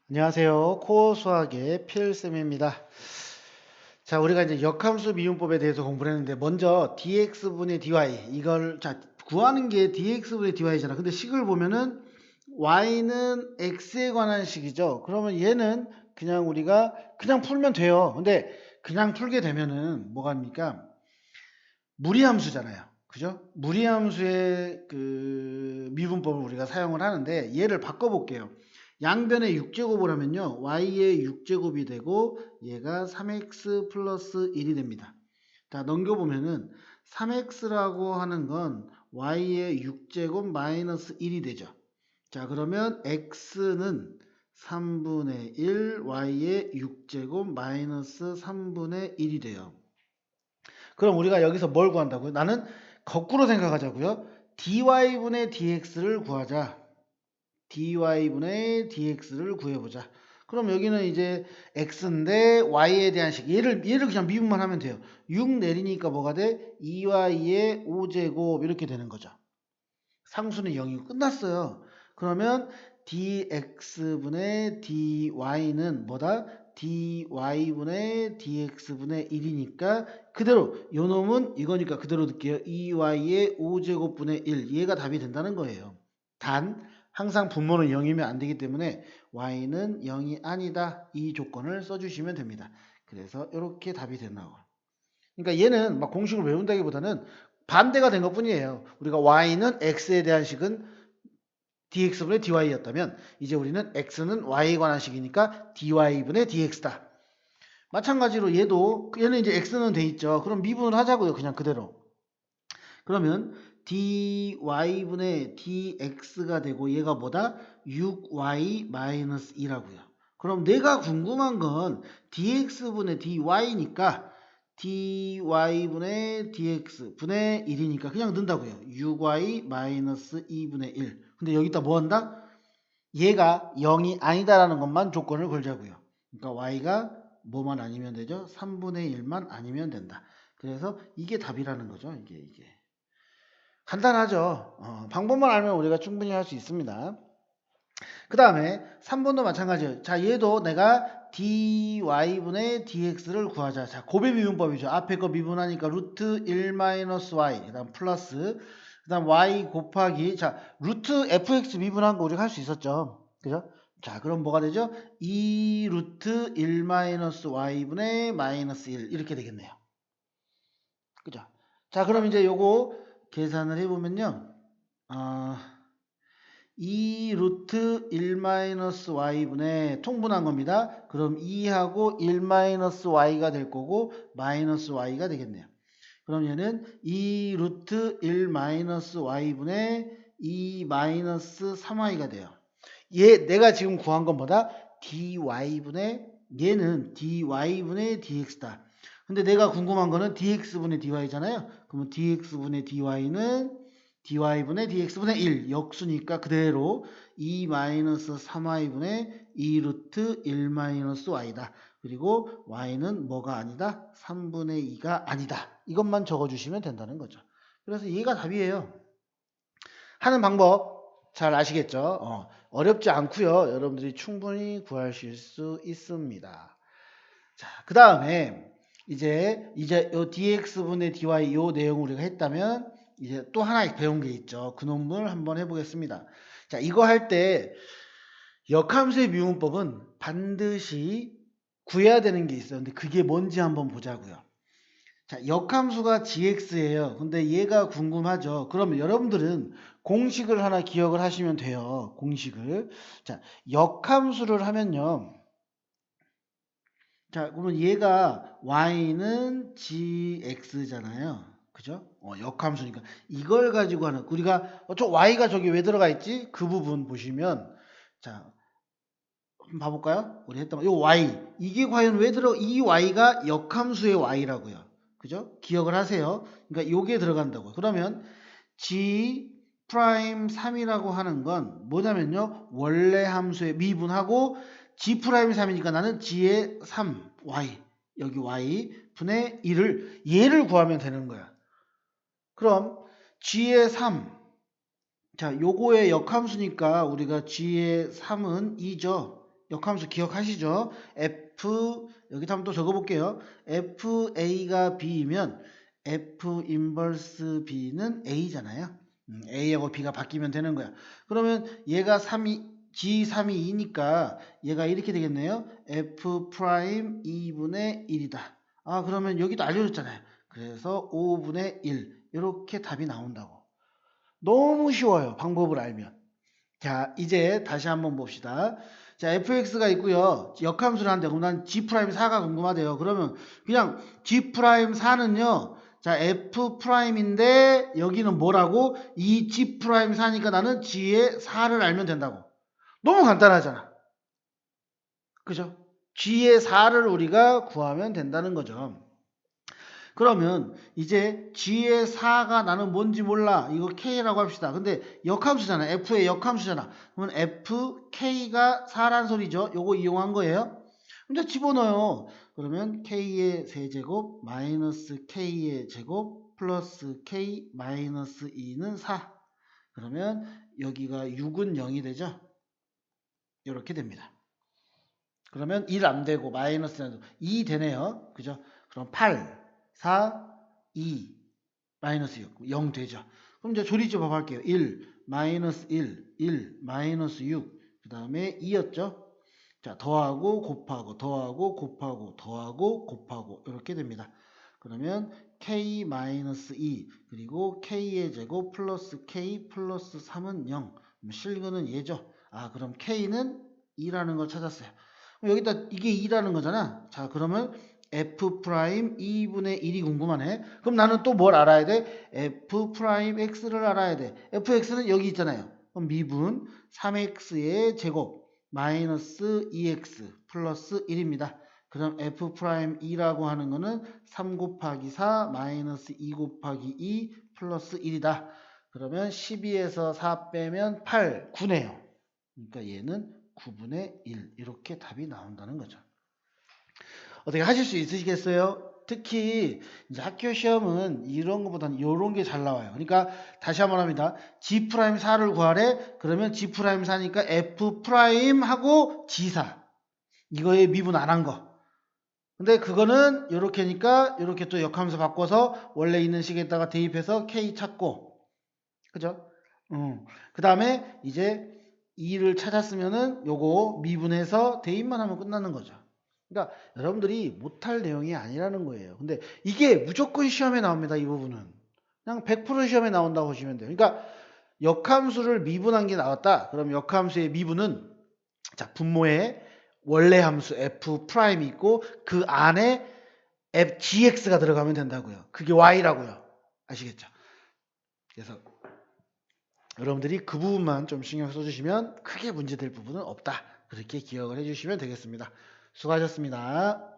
안녕하세요. 코어 수학의 필쌤입니다. 자, 우리가 이제 역함수 미분법에 대해서 공부를 했는데, 먼저 dx분의 dy, 이걸, 자, 구하는 게 dx분의 dy잖아. 근데 식을 보면은 y는 x에 관한 식이죠. 그러면 얘는 그냥 우리가 그냥 풀면 돼요. 근데 그냥 풀게 되면은 뭐가 합니까? 무리함수잖아요. 그죠? 무리함수의 그 미분법을 우리가 사용을 하는데 얘를 바꿔볼게요. 양변에 6제곱을 하면요. y의 6제곱이 되고 얘가 3x 플러스 1이 됩니다. 자, 넘겨보면은 3x라고 하는 건 y의 6제곱 마이너스 1이 되죠. 자, 그러면 x는 3분의 1 y의 6제곱 마이너스 3분의 1이 돼요. 그럼 우리가 여기서 뭘 구한다고요? 나는 거꾸로 생각하자고요. dy분의 dx를 구하자. dy분의 dx를 구해보자. 그럼 여기는 이제 x인데 y에 대한 식. 얘를 그냥 미분만 하면 돼요. 6 내리니까 뭐가 돼? 2y의 5제곱 이렇게 되는 거죠. 상수는 0이고 끝났어요. 그러면 dx분의 dy는 뭐다? dy분의 dx분의 1이니까 그대로 요 놈은 이거니까 그대로 넣을게요. 2y의 5제곱분의 1 얘가 답이 된다는 거예요. 단 항상 분모는 0이면 안 되기 때문에 y는 0이 아니다. 이 조건을 써주시면 됩니다. 그래서 이렇게 답이 된다고. 그러니까 얘는 막 공식을 외운다기보다는 반대가 된 것뿐이에요. 우리가 y는 x에 대한 식은 dx분의 dy였다면 이제 우리는 x는 y에 관한 식이니까 dy분의 dx다. 마찬가지로 얘는 이제 x는 돼 있죠. 그럼 미분을 하자고요. 그냥 그대로. 그러면 dy분의 dx가 되고 얘가 뭐다? 6y-2라고요. 그럼 내가 궁금한 건 dx분의 dy니까 dy분의 dx 분의 1이니까 그냥 넣는다고요. 6y-2분의 1. 근데 여기다 뭐 한다? 얘가 0이 아니다라는 것만 조건을 걸자고요. 그러니까 y가 뭐만 아니면 되죠? 3분의 1만 아니면 된다. 그래서 이게 답이라는 거죠. 이게. 간단하죠. 방법만 알면 우리가 충분히 할 수 있습니다. 그 다음에 3번도 마찬가지예요. 자, 얘도 내가 dy분의 dx를 구하자. 자, 고배 미분법이죠. 앞에 거 미분하니까 루트 1-y, 그 다음 플러스, 그 다음 y 곱하기, 자, 루트 fx 미분한 거 우리가 할 수 있었죠. 그죠? 자, 그럼 뭐가 되죠? 2 루트 1-y분의 마이너스 1 이렇게 되겠네요. 그죠? 자, 그럼 이제 요거 계산을 해보면요. 2 루트 1-y분의 통분한 겁니다. 그럼 2하고 1-y가 될 거고 마이너스 y가 되겠네요. 그럼 얘는 2 루트 1-y분의 2 마이너스 3y가 돼요. 내가 지금 구한 건 뭐다? 얘는 dy분의 dx다. 근데 내가 궁금한 거는 dx분의 dy잖아요. 그러면 dx분의 dy는 dy분의 dx분의 1 역수니까 그대로 2-3y분의 2 루트 1-y다. 그리고 y는 뭐가 아니다? 3분의 2가 아니다. 이것만 적어주시면 된다는 거죠. 그래서 얘가 답이에요. 하는 방법 잘 아시겠죠? 어렵지 않고요. 여러분들이 충분히 구하실 수 있습니다. 자, 그 다음에 이제 요 dx분의 dy 요 내용을 우리가 했다면 이제 또 하나 배운 게 있죠. 그 논문을 한번 해보겠습니다. 자, 이거 할 때 역함수의 미분법은 반드시 구해야 되는 게 있어요. 근데 그게 뭔지 한번 보자고요. 자, 역함수가 gx예요. 근데 얘가 궁금하죠. 그러면 여러분들은 공식을 하나 기억을 하시면 돼요. 공식을. 자, 역함수를 하면요. 자, 그러면 얘가 y는 gx잖아요. 그죠? 역함수니까. 이걸 가지고 하는, 우리가, 저 y가 저기 왜 들어가 있지? 그 부분 보시면, 자, 한번 봐볼까요? 우리 했던 거. 요 y. 이게 과연 이 y가 역함수의 y라고요. 그죠? 기억을 하세요. 그러니까 요게 들어간다고. 그러면 g 프라임 3이라고 하는 건 뭐냐면요. 원래 함수의 미분하고 g 프라임 3이니까 나는 g의 3 y 여기 y 분의 1을 얘를 구하면 되는 거야. 그럼 g의 3 자, 요거의 역함수니까 우리가 g의 3은 2죠. 역함수 기억하시죠? f 여기다 한번 또 적어볼게요. fa가 b이면 f 인버스 b는 a잖아요. a하고 b가 바뀌면 되는 거야. 그러면 얘가 3이 g3이 2니까 얘가 이렇게 되겠네요. f 프라임 2분의 1이다. 아 그러면 여기도 알려줬잖아요. 그래서 5분의 1 이렇게 답이 나온다고. 너무 쉬워요. 방법을 알면. 자, 이제 다시 한번 봅시다. 자, fx가 있고요. 역함수를 하는데 그럼 난 g'4가 궁금하대요. 그러면 그냥 g'4는요. 자, f'인데 여기는 뭐라고? 이 g'4니까 나는 g의 4를 알면 된다고. 너무 간단하잖아. 그죠? g의 4를 우리가 구하면 된다는 거죠. 그러면 이제 g의 4가 나는 뭔지 몰라. 이거 k라고 합시다. 근데 역함수잖아. f의 역함수잖아. 그러면 fk가 4란 소리죠. 요거 이용한 거예요. 근데 집어넣어요. 그러면 k의 세제곱 마이너스 k의 제곱 플러스 k 마이너스 2는 4. 그러면 여기가 6은 0이 되죠. 이렇게 됩니다. 그러면 1 안 되고 마이너스 2 되네요. 그죠? 그럼 8, 4, 2, 마이너스 6, 0 되죠. 그럼 이제 조리집업 할게요. 1, 마이너스 1, 1, 마이너스 6, 그 다음에 2였죠. 자, 더하고 곱하고 더하고 곱하고 더하고 곱하고 이렇게 됩니다. 그러면 k 마이너스 2 그리고 k의 제곱 플러스 k 플러스 3은 0. 실근은 얘죠. 아 그럼 k는 2라는 걸 찾았어요. 여기다 이게 2라는 거잖아. 자 그러면 f 프라임 2분의 1이 궁금하네. 그럼 나는 또 뭘 알아야 돼? f 프라임 x를 알아야 돼. fx는 여기 있잖아요. 그럼 미분 3x의 제곱 마이너스 2x 플러스 1입니다. 그럼 f 프라임 2라고 하는 거는 3 곱하기 4 마이너스 2 곱하기 2 플러스 1이다. 그러면 12에서 4 빼면 8, 9네요. 그러니까 얘는 9분의 1 이렇게 답이 나온다는 거죠. 어떻게 하실 수 있으시겠어요? 특히 이제 학교 시험은 이런 것보다는 이런 게 잘 나와요. 그러니까 다시 한번 합니다. G'4를 구하래. 그러면 G'4니까 F' 하고 G4. 이거에 미분 안 한 거. 근데 그거는 이렇게니까 이렇게 또 역함수 바꿔서 원래 있는 식에다가 대입해서 K 찾고. 그죠? 그 다음에 이제 2를 찾았으면은 요거 미분해서 대입만 하면 끝나는 거죠. 그러니까 여러분들이 못할 내용이 아니라는 거예요. 근데 이게 무조건 시험에 나옵니다. 이 부분은. 그냥 100% 시험에 나온다고 보시면 돼요. 그러니까 역함수를 미분한 게 나왔다. 그럼 역함수의 미분은 자 분모에 원래 함수 f' 있고 그 안에 gx가 들어가면 된다고요. 그게 y라고요. 아시겠죠? 그래서 여러분들이 그 부분만 좀 신경 써주시면 크게 문제될 부분은 없다. 그렇게 기억을 해주시면 되겠습니다. 수고하셨습니다.